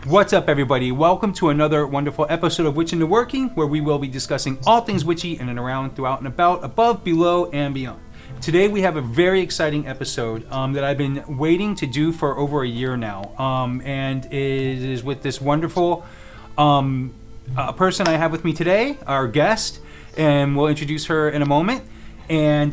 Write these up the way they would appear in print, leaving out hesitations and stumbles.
What's up, everybody? Welcome to another wonderful episode of Witch in the Working, where we will be discussing all things witchy in and around, throughout and about, above, below, and beyond. Today we have a very exciting episode that I've been waiting to do for over a year now, and it is with this wonderful person I have with me today, our guest, and we'll introduce her in a moment. And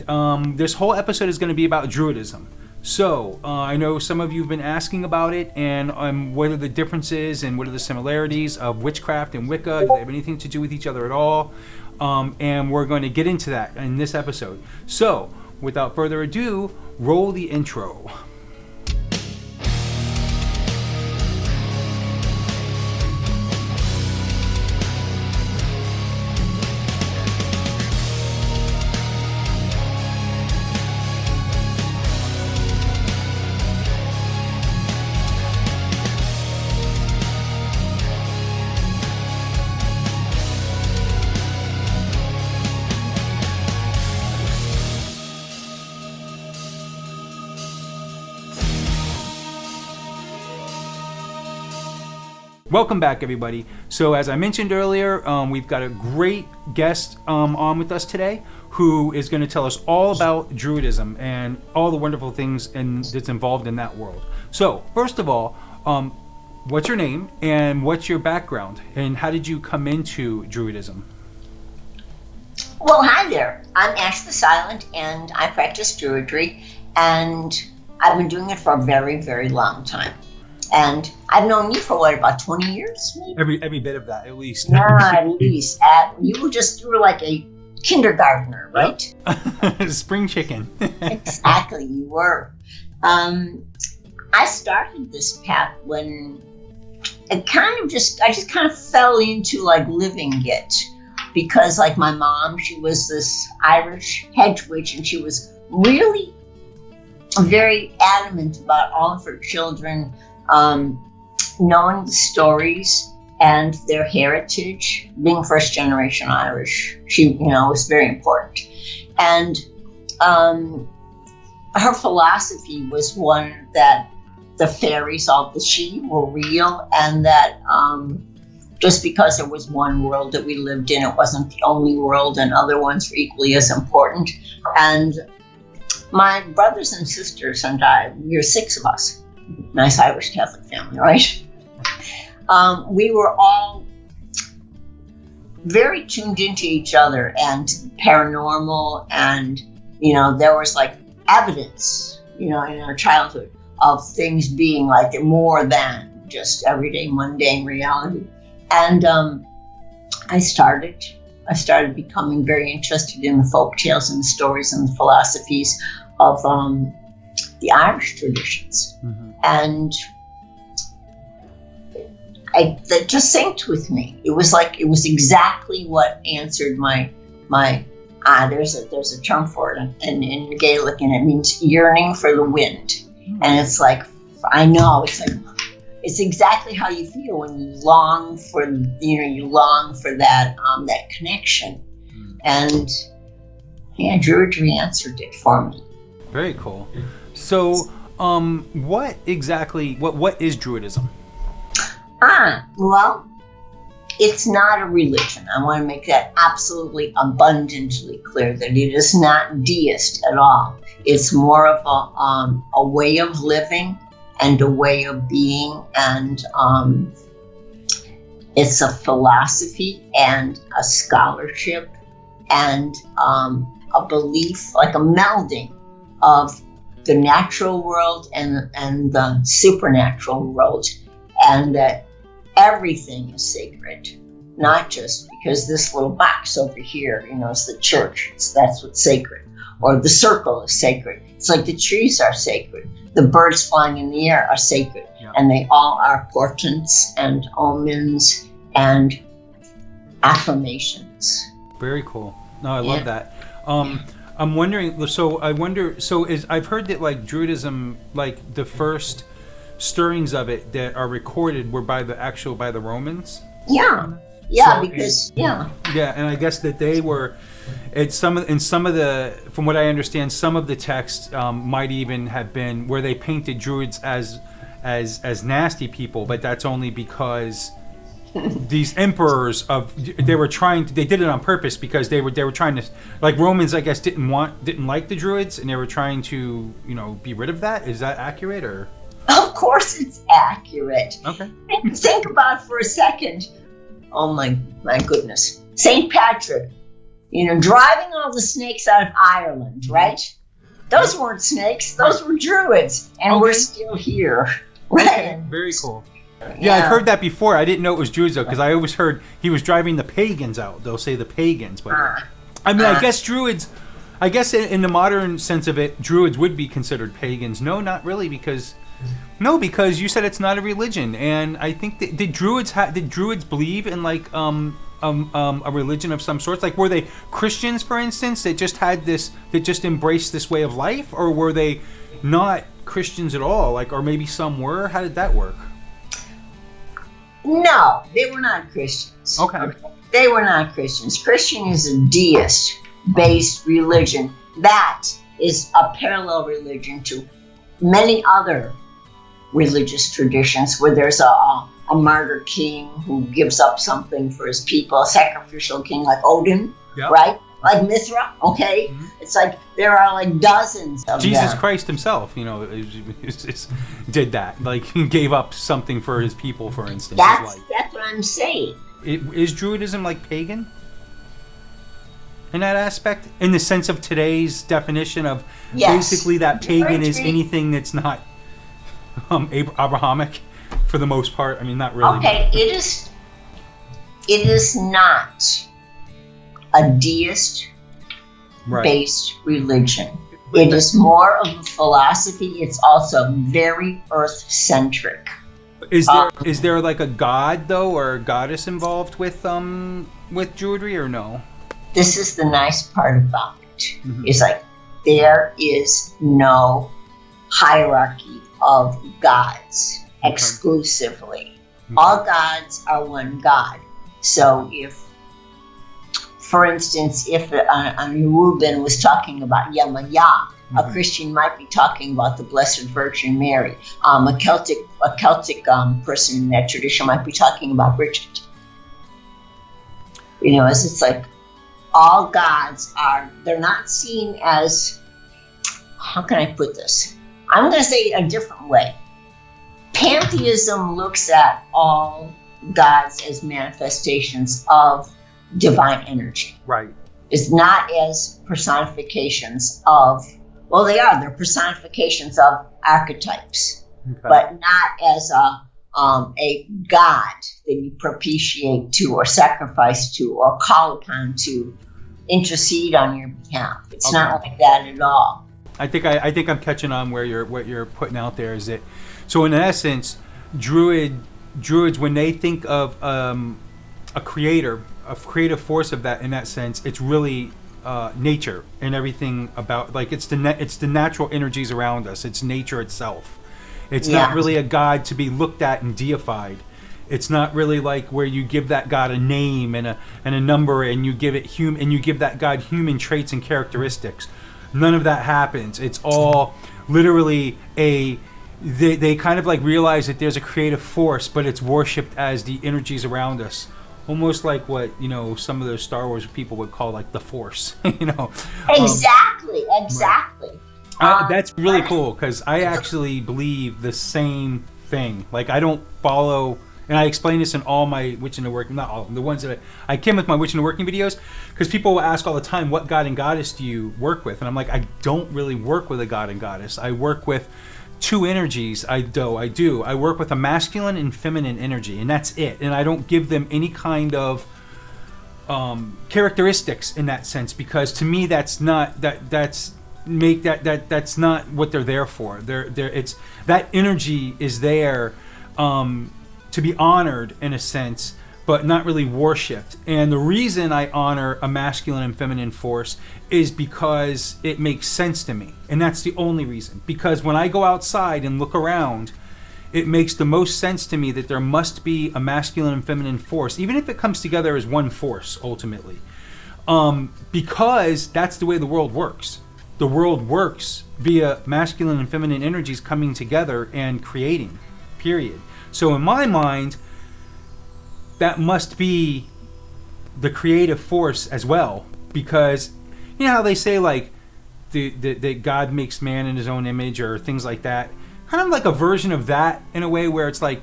this whole episode is going to be about Druidism. So, I know some of you have been asking about it, and what are the differences and what are the similarities of witchcraft and Wicca? Do they have anything to do with each other at all? And we're going to get into that in this episode. So, without further ado, roll the intro. Welcome back, everybody. So as I mentioned earlier, we've got a great guest on with us today who is going to tell us all about Druidism and all the wonderful things that's involved in that world. So first of all, what's your name and what's your background and how did you come into Druidism? Well, hi there. I'm Ash the Silent and I practice Druidry, and I've been doing it for a very, very long time. And I've known you for about 20 years, maybe? Every bit of that, at least. Yeah, at least. You were like a kindergartner, right? Spring chicken. Exactly, you were. I started this path when I just kind of fell into like living it, because like my mom, she was this Irish hedge witch, and she was really very adamant about all of her children knowing the stories and their heritage. Being first generation Irish, she, was very important. And her philosophy was one that the fairies, all the she, were real, and that just because there was one world that we lived in, it wasn't the only world, and other ones were equally as important. And my brothers and sisters and I, we were 6 of us. Nice Irish Catholic family, right? We were all very tuned into each other and paranormal, and there was like evidence, in our childhood of things being like more than just everyday mundane reality. And I started becoming very interested in the folk tales and the stories and the philosophies of the Irish traditions. Mm-hmm. And that just synced with me. It was exactly what answered my there's a term for it in Gaelic, and it means yearning for the wind. Mm-hmm. And it's like, I know, it's exactly how you feel when you long for, that connection. Mm-hmm. And Druidry answered it for me. Very cool. So, what is Druidism? Well, it's not a religion. I want to make that absolutely abundantly clear, that it is not deist at all. It's more of a way of living and a way of being, and it's a philosophy and a scholarship and a belief, like a melding of the natural world and the supernatural world, and that everything is sacred, not just because this little box over here, is the church. That's what's sacred, or the circle is sacred. It's like the trees are sacred, the birds flying in the air are sacred, yeah. And they all are portents and omens and affirmations. Very cool. No, I love that. I'm wondering. I've heard that like Druidism, like the first stirrings of it that are recorded were by the Romans. Yeah, and I guess that they were. From what I understand, some of the text might even have been where they painted Druids as as nasty people, but that's only because these emperors they did it on purpose because they were trying to, like, Romans, I guess, didn't like the Druids, and they were trying to, be rid of that. Is that accurate, or? Of course it's accurate. Okay. Think about it for a second. Oh my goodness. St. Patrick, driving all the snakes out of Ireland, right? Those weren't snakes, those were Druids, and we're still here. Right? Okay. Very cool. Yeah, I've heard that before. I didn't know it was Druids, though, because I always heard he was driving the pagans out. They'll say the pagans, but I mean, I guess Druids, in the modern sense of it, Druids would be considered pagans. No, not really, because you said it's not a religion, and I think did Druids believe in, like, a religion of some sorts? Like, were they Christians, for instance, that just embraced this way of life, or were they not Christians at all? Like, or maybe some were. How did that work? No, they were not Christians. Okay. They were not Christians. Christian is a deist-based religion. That is a parallel religion to many other religious traditions where there's a martyr king who gives up something for his people, a sacrificial king like Odin, right? Like Mithra, okay? Mm-hmm. It's like there are like dozens of Jesus them. Christ himself, did that. Like, he gave up something for his people, for instance. That's what I'm saying. Is Druidism like pagan? In that aspect? In the sense of today's definition of basically that pagan is anything that's not Abrahamic, for the most part. I mean, not really. Okay, it is not a deist-based religion. It is more of a philosophy. It's also very earth-centric. Is there like a god, though, or a goddess involved with Druidry, or no? This is the nice part about it. Mm-hmm. It's like there is no hierarchy of gods exclusively. Okay. All gods are one god. So if, for instance, if a Reuben was talking about Yamaya, a Christian might be talking about the Blessed Virgin Mary. A Celtic person in that tradition might be talking about Bridget. As it's like all gods they're not seen as, how can I put this? I'm going to say it a different way. Pantheism looks at all gods as manifestations of divine energy. Right. It's not as personifications of, well, they're personifications of archetypes, but not as a god that you propitiate to or sacrifice to or call upon to intercede on your behalf. It's not like that at all. I think I'm catching on what you're putting out there is that, so in essence, Druids, when they think of a creative force of that, in that sense, it's really nature and everything about, like, it's the natural energies around us. It's nature itself. It's not really a god to be looked at and deified. It's not really like where you give that god a name and a number, and you give that god human traits and characteristics. None of that happens. It's all literally they kind of like realize that there's a creative force, but it's worshipped as the energies around us. Almost like what, some of those Star Wars people would call like the Force, Exactly. That's really cool, because I actually believe the same thing. Like, I don't follow, and I explain this in all my Witch in the Working, not all of them, the ones that I came with my Witch in the Working videos, because people will ask all the time, what god and goddess do you work with? And I'm like, I don't really work with a god and goddess. I work with two energies. I do. I work with a masculine and feminine energy, and that's it. And I don't give them any kind of characteristics in that sense, because to me that's not that's not what they're there for. It's that energy is there to be honored in a sense, but not really worshipped. And the reason I honor a masculine and feminine force is because it makes sense to me. And that's the only reason. Because when I go outside and look around, it makes the most sense to me that there must be a masculine and feminine force, even if it comes together as one force, ultimately. Because that's the way the world works. The world works via masculine and feminine energies coming together and creating. period. So in my mind, that must be the creative force as well, because you know how they say like that God makes man in his own image or things like that, kind of like a version of that in a way where it's like,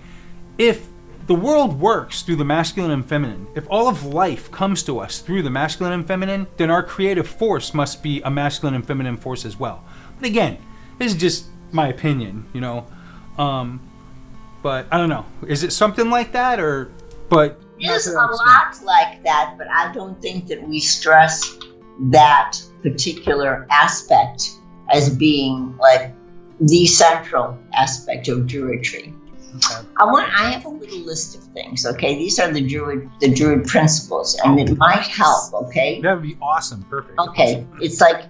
if the world works through the masculine and feminine, if all of life comes to us through the masculine and feminine, then our creative force must be a masculine and feminine force as well. But again, this is just my opinion, you know. But I don't know. Is it something like that, or? But it is a lot like that, but I don't think that we stress that particular aspect as being like the central aspect of Druidry. Okay. I have a little list of things. Okay, these are the Druid principles, and it might help. Okay, that would be awesome. Perfect. Okay, awesome. It's like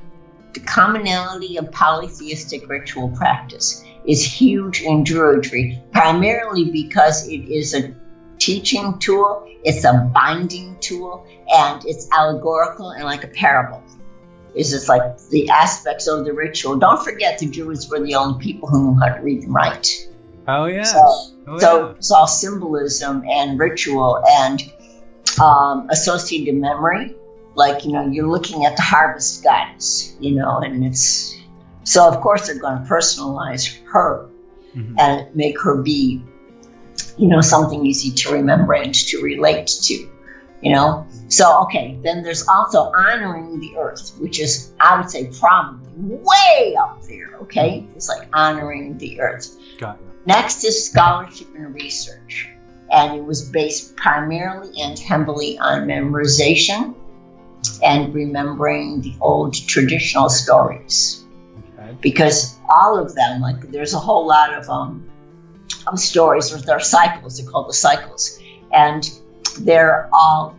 the commonality of polytheistic ritual practice is huge in Druidry, primarily because it is a teaching tool, it's a binding tool, and it's allegorical and like a parable. It's just like the aspects of the ritual. Don't forget, the Druids were the only people who knew how to read and write. Oh yeah. So it's all symbolism and ritual and associated memory. Like, you know, you're looking at the harvest goddess, you know, and it's so of course they're going to personalize her and make her be, you know, something easy to remember and to relate to, you know. So okay, then there's also honoring the earth, which is, I would say, probably way up there. Okay, it's like honoring the earth. Got it. Next is scholarship and research, and it was based primarily and heavily on memorization and remembering the old traditional stories. Okay. Because all of them, like there's a whole lot of stories, or they're cycles, they're called the cycles, and they're all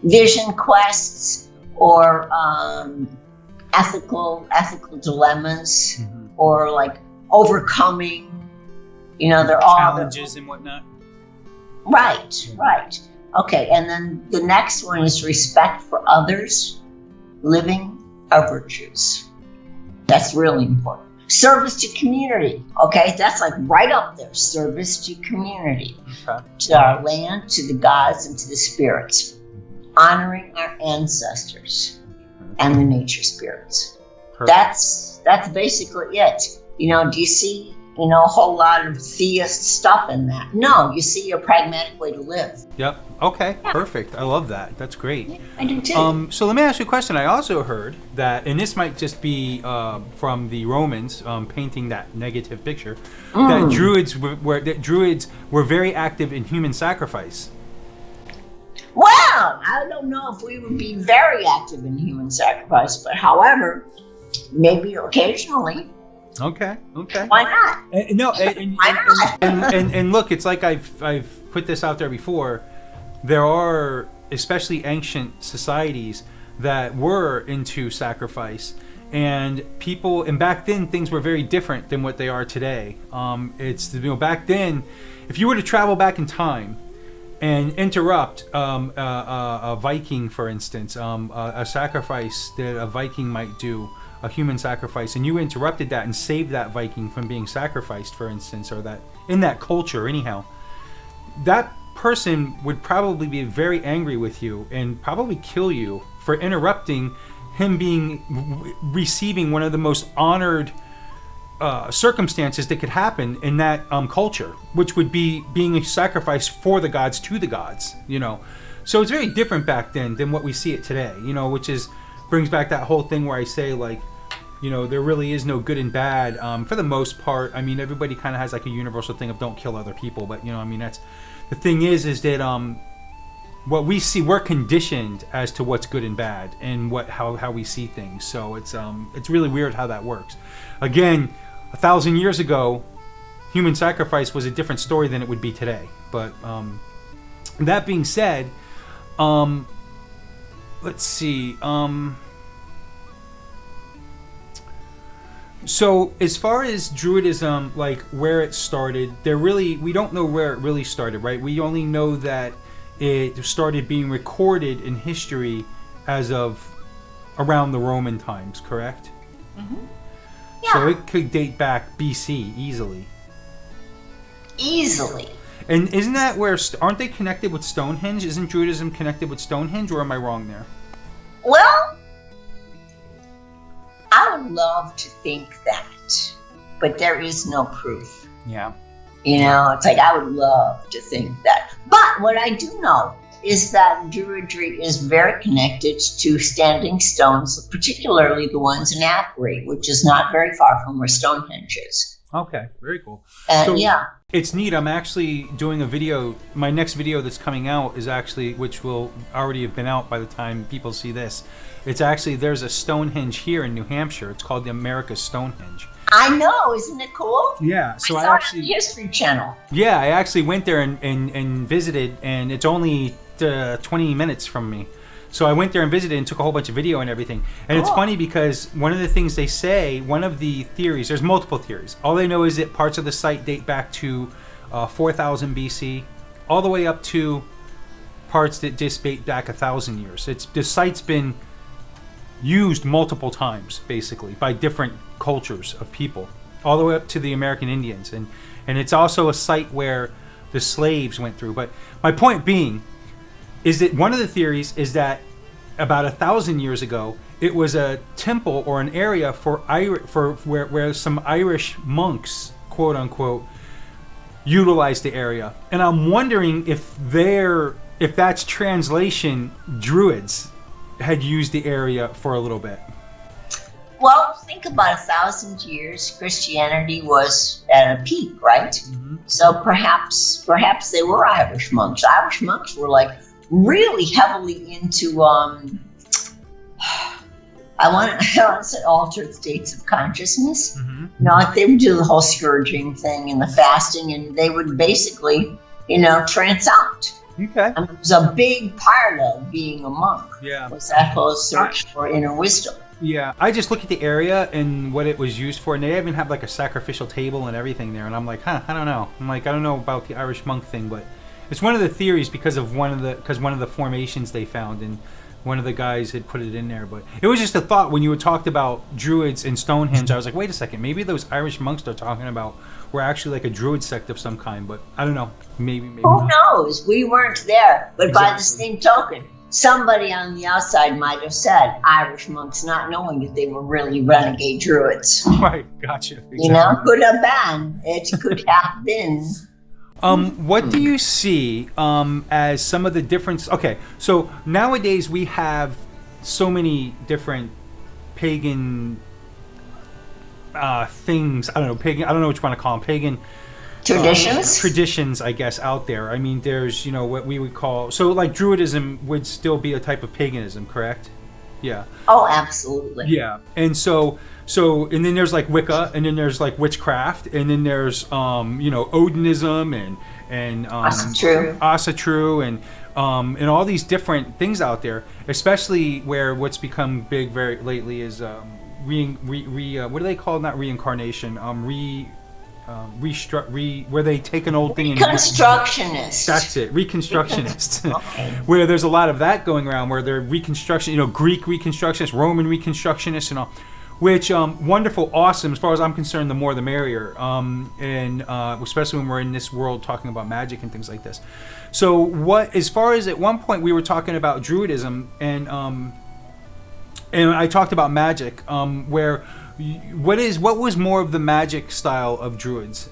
vision quests or ethical dilemmas. Or like overcoming, you know, they're all challenges and whatnot. Right. Okay, and then the next one is respect for others, living our virtues. That's really important. Service to community. Okay, that's like right up there. Service to community, to our land, to the gods, and to the spirits. Honoring our ancestors and the nature spirits. Perfect. That's basically it. You know, do you see, you know, a whole lot of theist stuff in that? No, you see a pragmatic way to live. Yep. Okay. Yeah. Perfect. I love that. That's great. Yeah, I do too. So let me ask you a question. I also heard that, and this might just be from the Romans painting that negative picture, that Druids were very active in human sacrifice. Well, I don't know if we would be very active in human sacrifice, but however, maybe occasionally. Okay. Why not? And look, it's like I've put this out there before. There are especially ancient societies that were into sacrifice, and people. And back then, things were very different than what they are today. It's, you know, back then, if you were to travel back in time and interrupt a Viking, for instance, a sacrifice that a Viking might do. A human sacrifice, and you interrupted that and saved that Viking from being sacrificed, for instance, or that in that culture anyhow, that person would probably be very angry with you and probably kill you for interrupting him receiving one of the most honored circumstances that could happen in that culture, which would be being a sacrifice for the gods to the gods, you know. So it's very different back then than what we see it today, you know, which is brings back that whole thing where I say, like, you know, there really is no good and bad for the most part. I mean, everybody kind of has like a universal thing of don't kill other people, but you know, I mean, that's the thing is that what we see, we're conditioned as to what's good and bad and how we see things. So it's really weird how that works. Again, 1,000 years ago, human sacrifice was a different story than it would be today. But that being said, let's see. So as far as Druidism, like where it started, we don't know where it really started, right? We only know that it started being recorded in history as of around the Roman times, correct? Mm-hmm. So it could date back BC easily. Easily. And isn't that where, aren't they connected with Stonehenge? Isn't Druidism connected with Stonehenge, or am I wrong there? Well, I would love to think that, but there is no proof. Yeah. You know, it's like I would love to think that. But what I do know is that Druidry is very connected to standing stones, particularly the ones in Appary, which is not very far from where Stonehenge is. Okay, very cool. So, it's neat. I'm actually doing a video. My next video that's coming out is actually, which will already have been out by the time people see this. It's actually, there's a Stonehenge here in New Hampshire. It's called the America's Stonehenge. I know, isn't it cool? Yeah, so I actually the History Channel. Yeah, I actually went there and visited, and it's only 20 minutes from me. So I went there and visited and took a whole bunch of video and everything. And It's funny because one of the things they say, one of the theories, there's multiple theories. All they know is that parts of the site date back to 4000 BC, all the way up to parts that just date back 1,000 years. The site's been used multiple times, basically, by different cultures of people, all the way up to the American Indians. And it's also a site where the slaves went through. But my point being is that one of the theories is that about 1,000 years ago, it was a temple or an area for where some Irish monks, quote unquote, utilized the area. And I'm wondering if that's translation, Druids had used the area for a little bit. Well, think about 1,000 years. Christianity was at a peak, right? Mm-hmm. So perhaps they were Irish monks. Irish monks were like really heavily into I want to say altered states of consciousness. Mm-hmm. You know, like they would do the whole scourging thing and the fasting, and they would basically, trance out. Okay. And it was a big part of being a monk. Yeah. Was that whole search for inner wisdom. Yeah. I just look at the area and what it was used for, and they even have like a sacrificial table and everything there, and I'm like, I don't know. I don't know about the Irish monk thing, but it's one of the theories because one of the formations they found, and one of the guys had put it in there. But it was just a thought when you had talked about Druids and Stonehenge. I was like, wait a second, maybe those Irish monks they're talking about were actually like a Druid sect of some kind. But I don't know, maybe Who not. knows? We weren't there. But Exactly. By the same token, somebody on the outside might have said Irish monks, not knowing that they were really renegade Druids. Right, gotcha. Exactly. Could have been. It could have been. What do you see as some of the difference? Okay, so nowadays we have so many different pagan things. I don't know, pagan. I don't know what you want to call them. Pagan traditions, I guess, out there. I mean, there's what we would call like Druidism would still be a type of paganism, correct? Yeah. Oh, absolutely. Yeah, and so and then there's like Wicca, and then there's like witchcraft, and then there's Odinism and Asatru and all these different things out there. Especially where what's become big very lately is what do they call it? Not reincarnation. Where they take an old thing and Reconstructionist. That's it, Reconstructionist. Okay. Where there's a lot of that going around, where they're Reconstruction, Greek Reconstructionists, Roman Reconstructionists, and all, which wonderful, awesome. As far as I'm concerned, the more the merrier. And especially when we're in this world talking about magic and things like this. So as far as at one point we were talking about Druidism, and I talked about magic, where. What was more of the magic style of Druids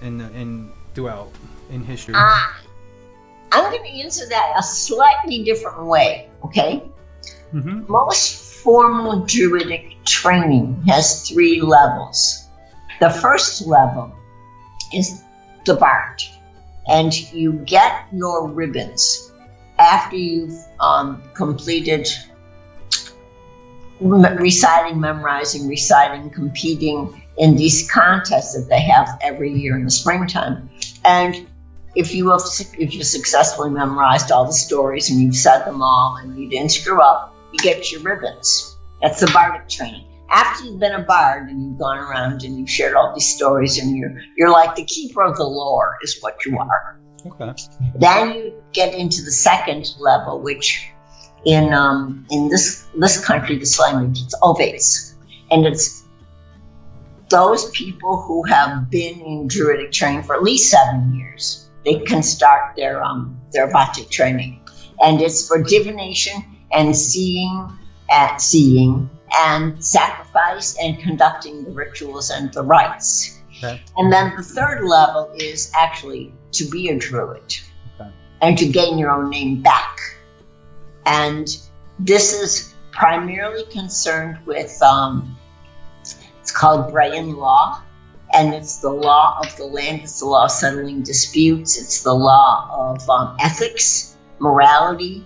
throughout in history? I'm going to answer that a slightly different way. Okay. Mm-hmm. Most formal Druidic training has 3 levels. The first level is the Bard, and you get your ribbons after you've completed. Reciting, competing in these contests that they have every year in the springtime. And if you successfully memorized all the stories and you've said them all and you didn't screw up, you get your ribbons. That's the bardic training. After you've been a bard and you've gone around and you've shared all these stories and you're like the keeper of the lore is what you are. Okay. Then you get into the second level, which in this country, this language, it's ovates, and it's those people who have been in Druidic training for at least 7 years, they can start their Magick training. And it's for divination and seeing and sacrifice and conducting the rituals and the rites. Okay. And then the third level is actually to be a druid and to gain your own name back. And this is primarily concerned with, it's called Breyan law, and it's the law of the land, it's the law of settling disputes, it's the law of ethics, morality,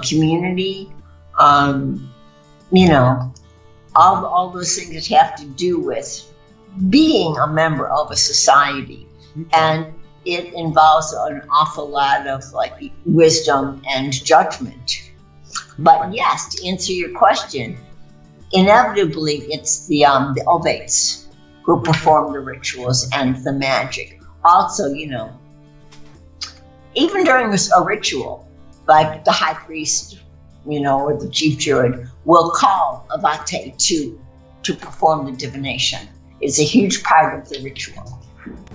community, all those things that have to do with being a member of a society. And it involves an awful lot of like wisdom and judgment. But yes, to answer your question, inevitably it's the Ovates who perform the rituals and the magic. Also, even during a ritual, like the high priest, or the chief druid will call a vate to perform the divination. It's a huge part of the ritual.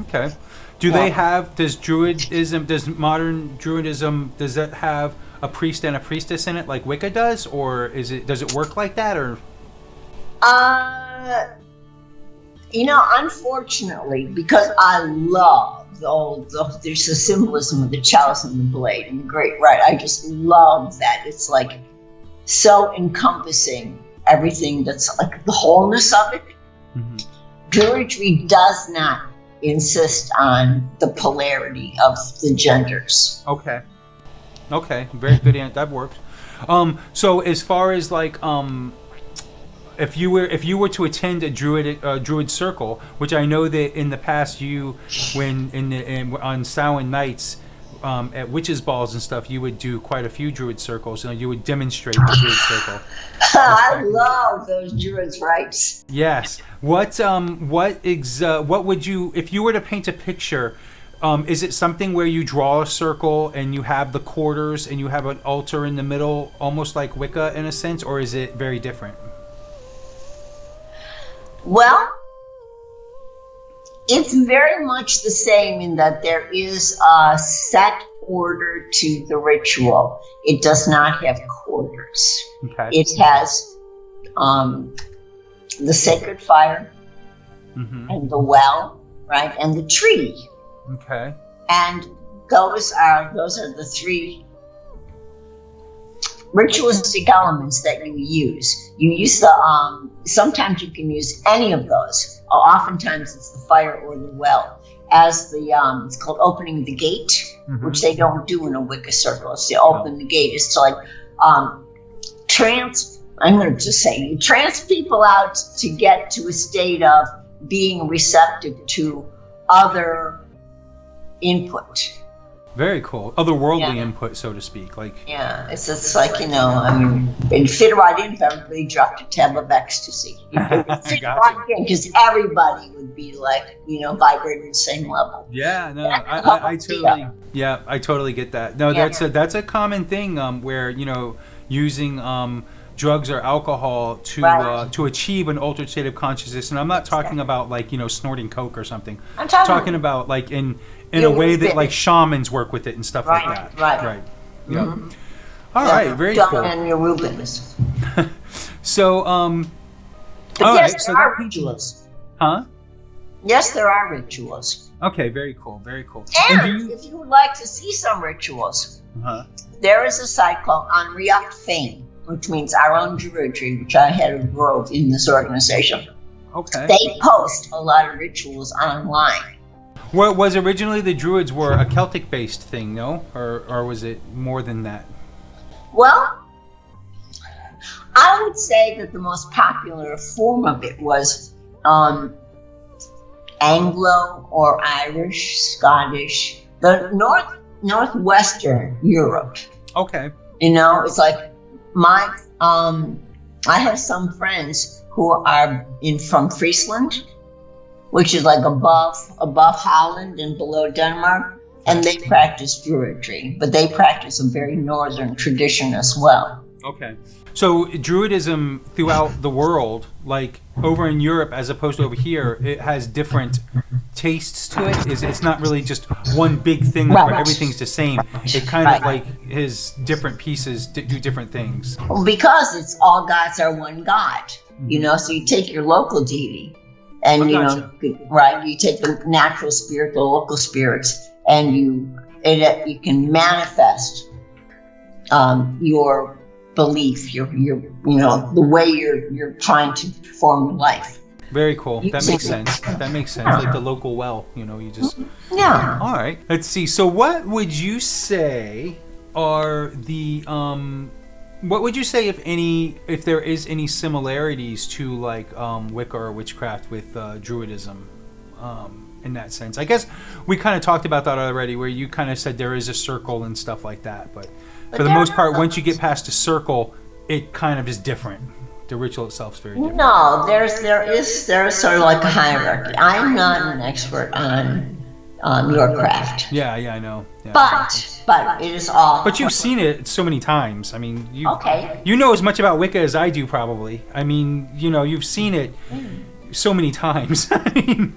Okay. Does modern Druidism, does that have a priest and a priestess in it like Wicca does? Or does it work like that, or? Unfortunately, because I love there's the symbolism of the chalice and the blade and the great rite. I just love that. It's like so encompassing everything that's like the wholeness of it. Mm-hmm. Druidry does not insist on the polarity of the genders. Okay. Very good. That works. So as far as like, if you were to attend a druid circle, which I know that in the past on Samhain nights, at witches' balls and stuff, you would do quite a few druid circles. You would demonstrate the druid circle. I love those druids' rites. Yes. What would you, if you were to paint a picture? Is it something where you draw a circle and you have the quarters and you have an altar in the middle, almost like Wicca in a sense, or is it very different? Well, it's very much the same in that there is a set order to the ritual. It does not have quarters. Okay. It has the sacred fire, mm-hmm. and the well, right, and the tree. Okay. And those are the three ritualistic elements that you use. You use the sometimes you can use any of those. Oftentimes it's the fire or the well as the it's called opening the gate, mm-hmm. which they don't do in a Wicca circle. It's to open the gate. It's to like I'm going to just say you trance people out to get to a state of being receptive to other input. Very cool. Otherworldly input, so to speak. It's like, it'd fit right in if everybody dropped a tab of ecstasy. It'd fit right in because everybody would be like, vibrating the same level. Yeah, no, I totally get that. No, that's a common thing where, using drugs or alcohol to achieve an altered state of consciousness. And I'm not talking about like, snorting coke or something. I'm talking about like in a way that like shamans work with it and stuff like that. Right. Yeah. Mm-hmm. All right. Very cool. And your Rubens. So, yes, there are rituals. Huh? Yes, there are rituals. Okay. Very cool. And if you would like to see some rituals, there is a site called Unriach Fame, which means our own Druidry, which I had a grove in this organization. Okay. They post a lot of rituals online. Was originally the Druids were a Celtic-based thing, no? Or was it more than that? Well, I would say that the most popular form of it was Anglo or Irish, Scottish, the northwestern Europe. Okay. It's like I have some friends who are from Friesland, which is like above Holland and below Denmark, and they practice Druidry, but they practice a very northern tradition as well. Okay. So Druidism throughout the world, like over in Europe as opposed to over here, it has different tastes to it. It's not really just one big thing where everything's the same. It kind of like has different pieces do different things. Well, because it's all gods are one God, you know. So you take your local deity, and you take the natural spirit, the local spirits, and you can manifest your belief, your the way you're trying to perform your life. Very cool. That makes sense. That makes sense. Like the local well, you just... Yeah. All right. Let's see. So what would you say are the... what would you say, if there is any similarities to like Wicca or Witchcraft with Druidism in that sense? I guess we kind of talked about that already, where you kind of said there is a circle and stuff like that. But for the most part, once you get past the circle, it kind of is different. The ritual itself is very different. No, there is sort of like a hierarchy. I'm not an expert on your craft. Yeah, I know. Yeah. But it is all. But you've seen it so many times. I mean, you know as much about Wicca as I do, probably. I mean, you've seen it so many times. I mean,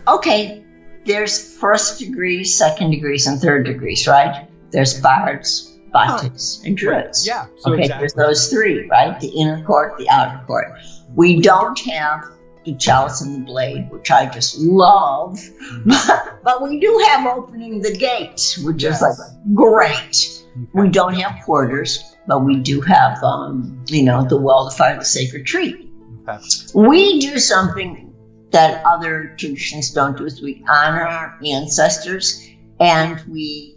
okay, there's first degrees, second degrees, and third degrees, right? There's bards, Bacchics, and Druids. Yeah. So okay, exactly. There's those three, right? The inner court, the outer court. We don't have the chalice and the blade, which I just love, but we do have opening the gates, which is like great. Okay. We don't have porters, but we do have, the well to fire the sacred tree. Okay. We do something that other traditions don't do, is we honor our ancestors, and we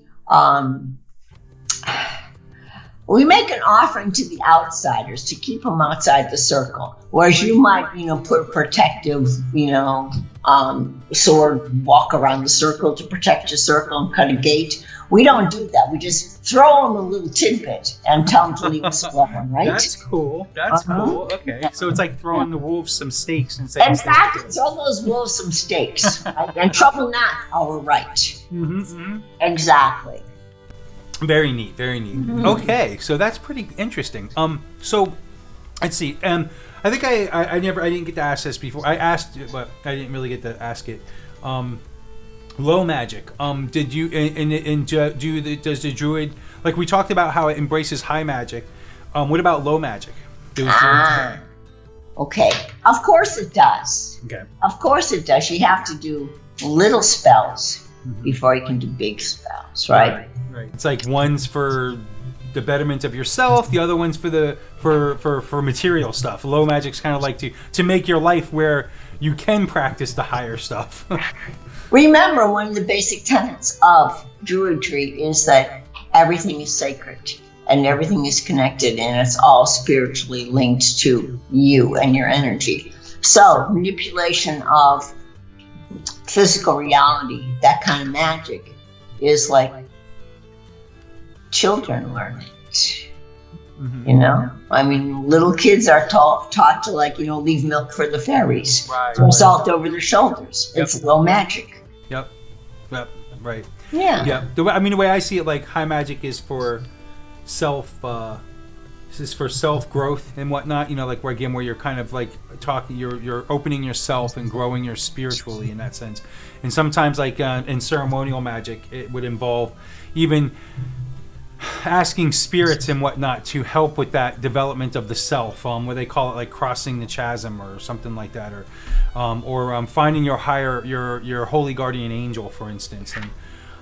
make an offering to the outsiders to keep them outside the circle. Whereas you might, put a protective, sword, walk around the circle to protect your circle and cut a gate. We don't do that. We just throw them a little tidbit and tell them to leave us alone, right? That's cool. That's cool. Okay. So it's like throwing the wolves some steaks and saying... Exactly. Throw those wolves some steaks. Right? And trouble not our right. Mm-hmm. Exactly. Very neat, very neat. Mm-hmm. Okay, so that's pretty interesting. So let's see. I think I didn't get to ask this before. I asked, but I didn't really get to ask it. Low magic. Did you does the Druid, like we talked about how it embraces high magic? What about low magic? Okay. Of course it does. Okay. Of course it does. You have to do little spells before you can do big spells, right? Right. It's like one's for the betterment of yourself, the other one's for material stuff. Low magic's kind of like to make your life where you can practice the higher stuff. Remember, one of the basic tenets of Druidry is that everything is sacred and everything is connected, and it's all spiritually linked to you and your energy. So manipulation of physical reality, that kind of magic, is like children learn it. I mean, little kids are taught to leave milk for the fairies, throw salt over their shoulders. Yep. It's low magic. Yep. Right. Yeah. Yeah. The way I see it, like high magic is for self. This is for self growth and whatnot. Where you're kind of like talking, you're opening yourself and growing your spiritually in that sense. And sometimes, like in ceremonial magic, it would involve even asking spirits and whatnot to help with that development of the self, where they call it like crossing the chasm or something like that, or finding your holy guardian angel, for instance.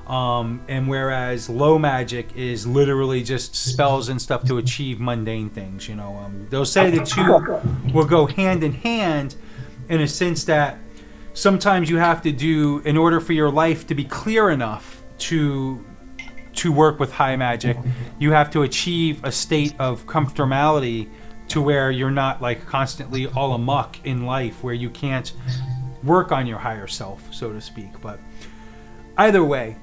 And whereas low magic is literally just spells and stuff to achieve mundane things, they'll say the two will go hand in hand in a sense that sometimes you have to do, in order for your life to be clear enough to work with high magic, you have to achieve a state of comfortability to where you're not like constantly all amok in life, where you can't work on your higher self, so to speak. But either way,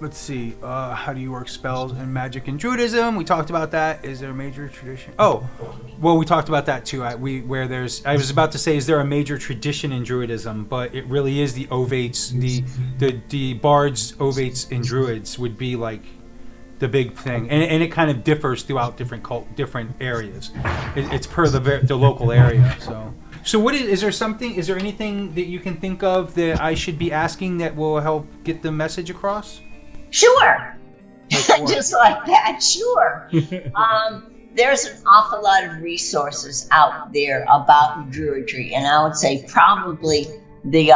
let's see, how do you work spells and magic in Druidism? We talked about that. Is there a major tradition? Oh, well, we talked about that too. I was about to say, is there a major tradition in Druidism? But it really is the Ovates, the bards, Ovates, and Druids would be like the big thing, and it kind of differs throughout different areas. It's per the local area. So what is there anything that you can think of that I should be asking that will help get the message across? Sure. Just like that, sure. There's an awful lot of resources out there about Druidry, and I would say probably the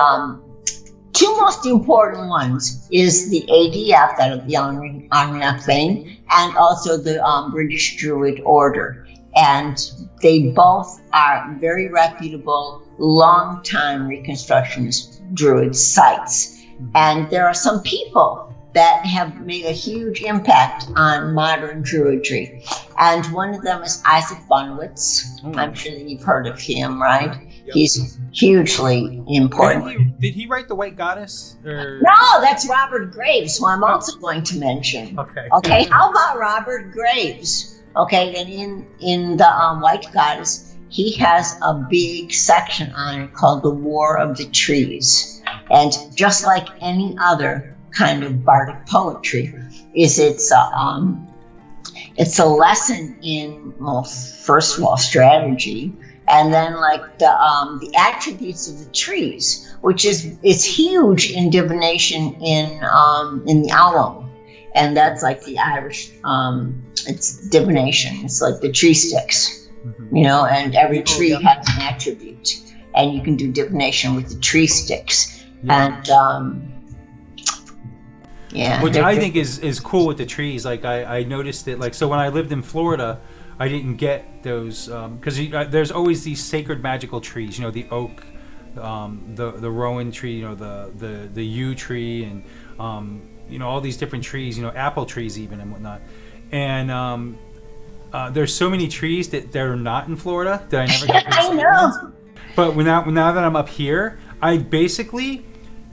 two most important ones is the ADF, that of the Armagnac fame, and also the British Druid Order. And they both are very reputable, long-time Reconstructionist Druid sites. And there are some people that have made a huge impact on modern Druidry. And one of them is Isaac Bonewitz. I'm sure that you've heard of him, right? Yep. He's hugely important. Did he write The White Goddess? Or? No, that's Robert Graves, who I'm also going to mention. Okay, how about Robert Graves? Okay, and in the White Goddess, he has a big section on it called The War of the Trees. And just like any other kind of bardic poetry, it's a lesson in, well, first of all, strategy, and then like the attributes of the trees, which is huge in divination in the Alum, and that's like the Irish. It's divination. It's like the tree sticks, you know, and every tree has an attribute, and you can do divination with the tree sticks. And which I think is cool with the trees. Like I noticed it. Like, so when I lived in Florida, I didn't get those because there's always these sacred magical trees. You know, the oak, the rowan tree. You know, the yew tree, and you know, all these different trees. You know, apple trees even and whatnot. And there's so many trees that are not in Florida that I never got to experience. I know. But now that I'm up here, I basically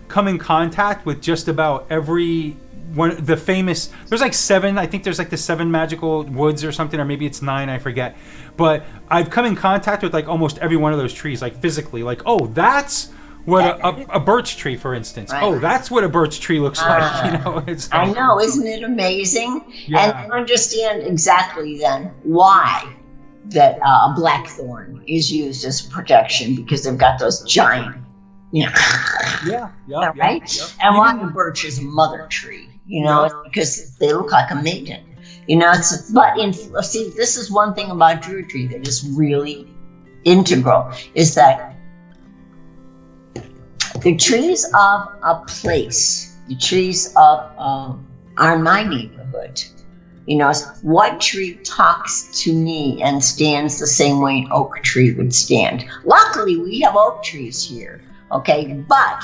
come in contact with just about every one. The famous, there's like 7. I think there's like the 7 magical woods or something, or maybe it's 9. I forget. But I've come in contact with like almost every one of those trees, like physically. Like, oh, that's what a birch tree, for instance. Right. Oh, that's what a birch tree looks like. You know, I know, isn't it amazing? Yeah. And understand exactly then why that a blackthorn is used as protection, because they've got those giant, you know. Right? And why the birch is a mother tree, you know, because they look like a maiden. You know, see, this is one thing about Druidry that is really integral, is that the trees of a place, the trees of my neighborhood, you know, what tree talks to me and stands the same way an oak tree would stand? Luckily, we have oak trees here, okay? But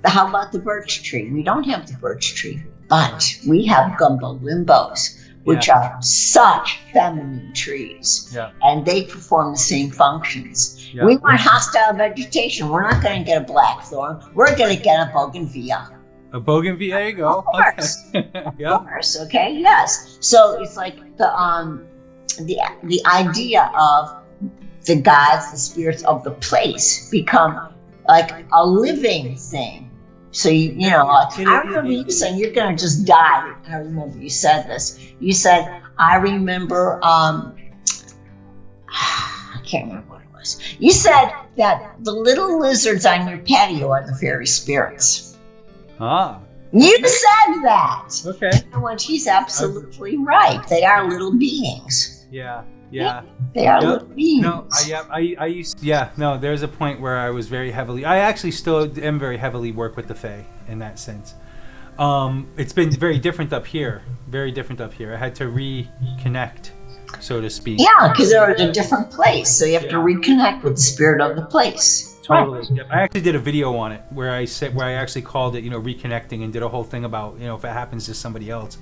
how about the birch tree? We don't have the birch tree, but we have gumbo limbos, which are such feminine trees, and they perform the same functions. We want hostile vegetation. We're not going to get a blackthorn. We're going to get a bougainvillea. A bougainvillea, there you go. Of course. Of course, okay, yes. So it's like the idea of the gods, the spirits of the place become like a living thing. So, you know, like, I remember you saying you're going to just die. I remember you said this. You said, I remember, I can't remember what it was. You said that the little lizards on your patio are the fairy spirits. Ah. You said that. Okay. And she's absolutely right. They are little beings. Yeah. They are little beings. No, I used. Yeah, no. There's a point where I was very heavily. I actually still am very heavily work with the Fae in that sense. It's been very different up here. Very different up here. I had to reconnect, so to speak. Yeah, because they're in a different place, so you have to reconnect with the spirit of the place. Totally. Right. Yep. I actually did a video on it where I actually called it, you know, reconnecting, and did a whole thing about, you know, if it happens to somebody else.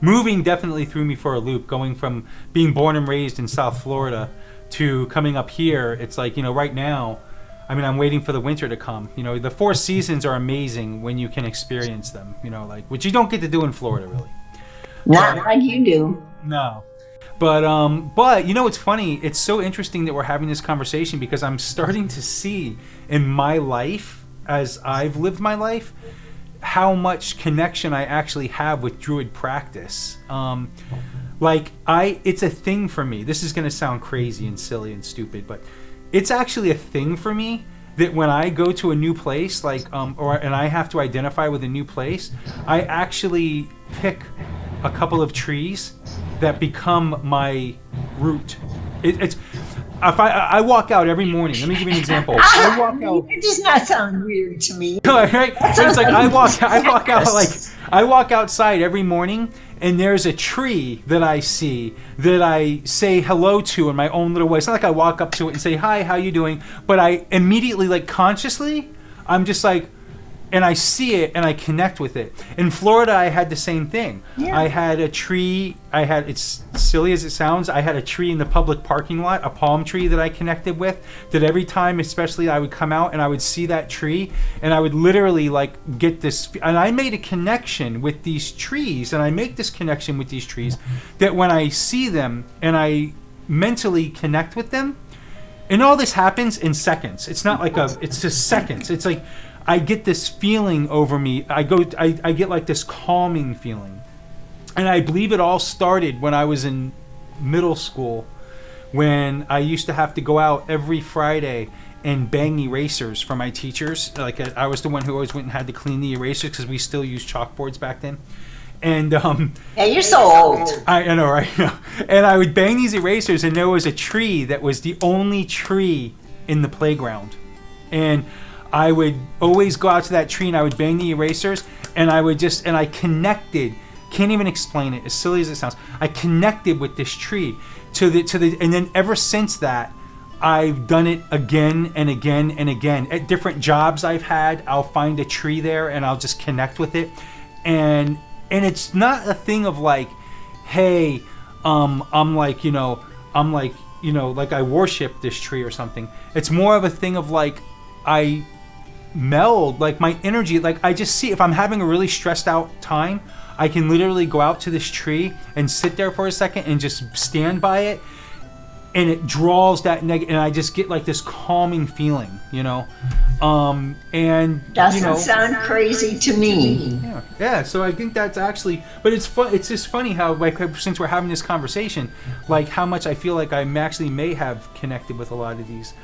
Moving definitely threw me for a loop, going from being born and raised in South Florida to coming up here. It's like, you know, right now, I mean, I'm waiting for the winter to come. You know, the 4 seasons are amazing when you can experience them, you know, like, which you don't get to do in Florida, really. Not like you do. No. But you know, it's funny. It's so interesting that we're having this conversation, because I'm starting to see in my life, as I've lived my life, how much connection I actually have with Druid practice. It's a thing for me. This is going to sound crazy and silly and stupid, but it's actually a thing for me that when I go to a new place, and I have to identify with a new place, I actually pick a couple of trees that become my route. It's if I walk out every morning. Let me give you an example. I walk out. It does not sound weird to me. Right? So it's like I walk outside every morning, and there's a tree that I see that I say hello to in my own little way. It's not like I walk up to it and say, "Hi, how you doing?" But I immediately, consciously, I'm just like, and I see it and I connect with it. In Florida, I had the same thing. Yeah. I had a tree. It's silly as it sounds, I had a tree in the public parking lot, a palm tree that I connected with, that every time, especially, I would come out and I would see that tree and I would literally get this, and I made a connection with these trees, and I make this connection with these trees that when I see them and I mentally connect with them, and all this happens in seconds. It's not it's just seconds. It's like, I get this feeling over me. I get this calming feeling. And I believe it all started when I was in middle school, when I used to have to go out every Friday and bang erasers for my teachers. I was the one who always went and had to clean the erasers because we still used chalkboards back then. And yeah, you're so old. I know, right? And I would bang these erasers, and there was a tree that was the only tree in the playground. And I would always go out to that tree and I would bang the erasers, and I connected. Can't even explain it, as silly as it sounds. I connected with this tree and then ever since that, I've done it again and again and again. At different jobs I've had, I'll find a tree there and I'll just connect with it. And it's not a thing of hey, I worship this tree or something. It's more of a thing of I meld, my energy, I just see, if I'm having a really stressed out time, I can literally go out to this tree and sit there for a second and just stand by it, and it draws that negative, and I just get this calming feeling, and doesn't sound crazy to me. Yeah. So I think that's actually, but it's fun. It's just funny how, since we're having this conversation, how much I feel like I actually may have connected with a lot of these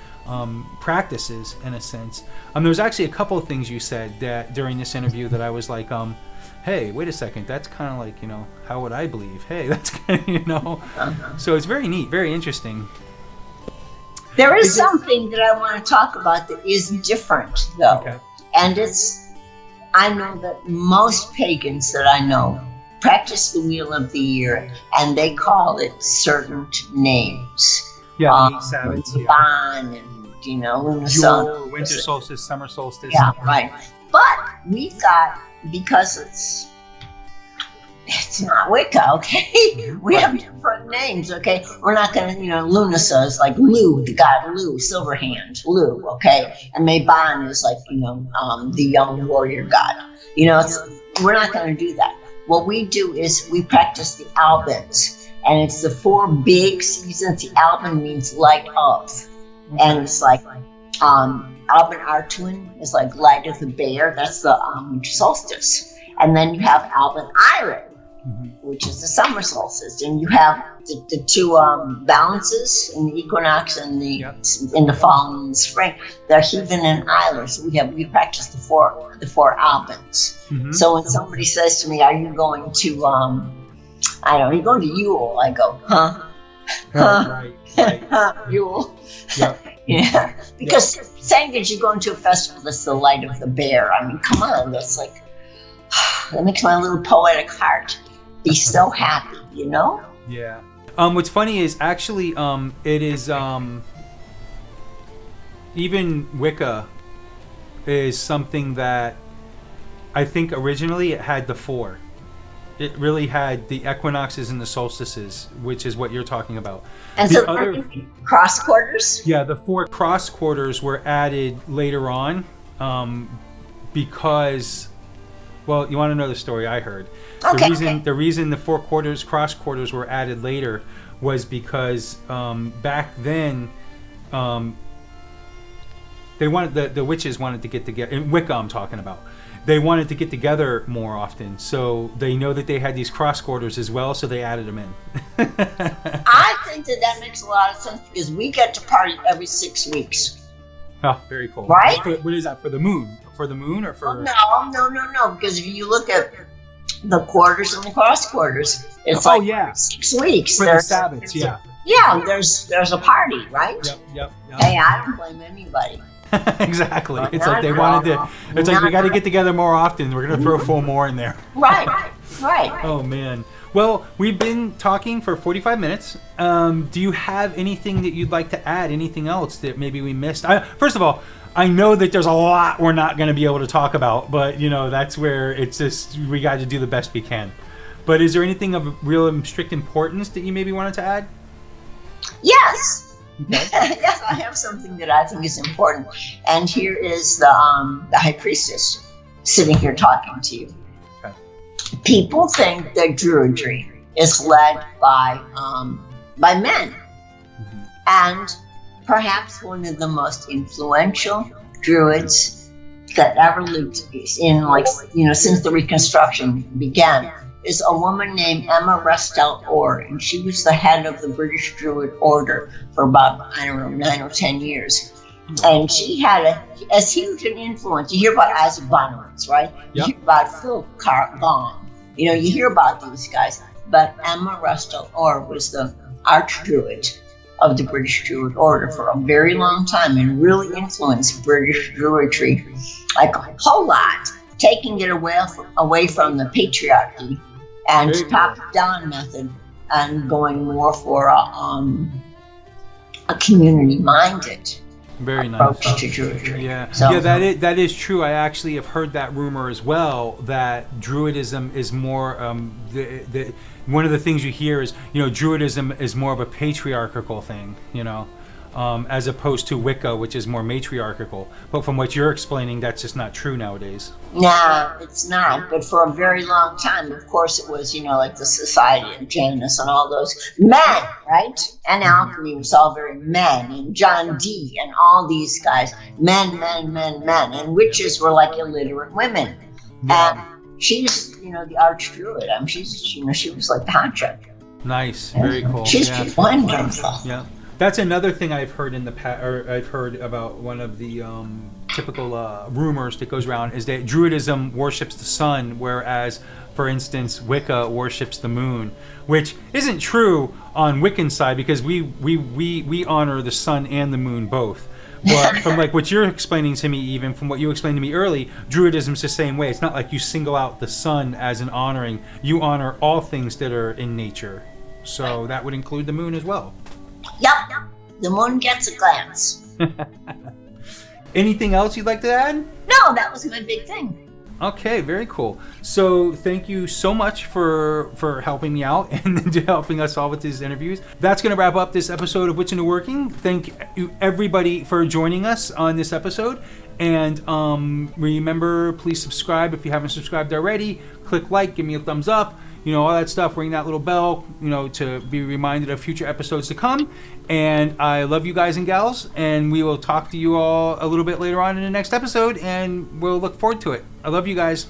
practices in a sense. There's actually a couple of things you said that during this interview that I was hey, wait a second, that's kind of how would I believe? Hey, that's kind of, So it's very neat, very interesting. There is something that I want to talk about that is different, though. Okay. And I know that most pagans that I know practice the Wheel of the Year, and they call it certain names. Yeah, the 8 Sabbaths. Ban and, Lunar Sun. Winter solstice, summer solstice. Yeah, right. But we got, because it's not Wicca, okay? We have different names, okay? We're not going to, Lunasa is Lu, the god Lu, Silverhand, Lu, okay? And Mabon is the young warrior god. We're not going to do that. What we do is we practice the Albans, and it's the 4 big seasons. The Alban means light of, and it's Alban Artuin is light of the bear. That's the solstice. And then you have Alban Iron, which is the summer solstice. And you have the 2 balances in the equinox and in the fall and the spring. They're Heathen and Isler. So we practice the four Albans. Mm-hmm. So when somebody says to me, "Are you going to are you going to Yule?" I go, "Huh? Right. Yule." Yeah. Yeah, because saying that you're going to a festival that's the light of the bear, I mean, come on, that's that makes my little poetic heart be so happy, Yeah. What's funny is actually, it is, even Wicca is something that I think originally it had the 4. It really had the equinoxes and the solstices, which is what you're talking about. And the other cross quarters? Yeah, the 4 cross quarters were added later on because, well, you want to know the story I heard. Okay. The reason the 4 cross quarters were added later was because back then they wanted the witches wanted to get together. In Wicca, I'm talking about. they wanted to get together more often. So they know that they had these cross quarters as well, so they added them in. I think that makes a lot of sense because we get to party every 6 weeks. Oh, very cool. Right? What is that, for the moon? For the moon or for... No. Because if you look at the quarters and the cross quarters, it's 6 weeks. For the Sabbats, yeah. Yeah, there's a party, right? Yep. Hey, I don't blame anybody. Exactly. It's like they wanted to. It's like we got to get together more often. We're gonna throw 4 more in there. Right. Oh man. Well, we've been talking for 45 minutes. Do you have anything that you'd like to add? Anything else that maybe we missed? First of all, I know that there's a lot we're not going to be able to talk about, but that's where it's just we got to do the best we can. But is there anything of real strict importance that you maybe wanted to add? Yes. Okay. Yes, I have something that I think is important. And here is the High Priestess sitting here talking to you. Okay. People think that Druidry is led by men. Mm-hmm. And perhaps one of the most influential Druids that ever lived in, since the Reconstruction began, is a woman named Emrys Rd, and she was the head of the British Druid Order for about, 9 or 10 years. And she had a huge influence. You hear about Isaac Bonowitz, right? Yep. You hear about Phil Vaughan. You hear about these guys. But Emrys Rd was the archdruid of the British Druid Order for a very long time and really influenced British Druidry like a whole lot, taking it away from the patriarchy and top-down method and going more for a community-minded very approach nice to Druidry. Yeah, that is true. I actually have heard that rumor as well, that Druidism is more one of the things you hear is Druidism is more of a patriarchal thing, as opposed to Wicca, which is more matriarchal. But from what you're explaining, that's just not true nowadays. No, it's not. But for a very long time, of course, it was, like the Society of Janus and all those men, right? And alchemy was all very men, and John Dee and all these guys, men. And witches were like illiterate women. Yeah. And she's, the archdruid. She was like Tantra. Nice, very cool. She's wonderful. Yeah. That's another thing I've heard I've heard about one of the typical rumors that goes around is that Druidism worships the sun, whereas, for instance, Wicca worships the moon, which isn't true on Wiccan side because we honor the sun and the moon both. But from what you're explaining to me, even from what you explained to me early, Druidism's the same way. It's not like you single out the sun as an honoring. You honor all things that are in nature. So that would include the moon as well. Yep. The moon gets a glance. Anything else you'd like to add? No, that was my big thing. Okay, very cool. So thank you so much for helping me out and helping us all with these interviews. That's going to wrap up this episode of Witch into Working. Thank you everybody for joining us on this episode. And remember, please subscribe if you haven't subscribed already. Click like, give me a thumbs up. All that stuff, ring that little bell, to be reminded of future episodes to come. And I love you guys and gals, and we will talk to you all a little bit later on in the next episode, and we'll look forward to it. I love you guys.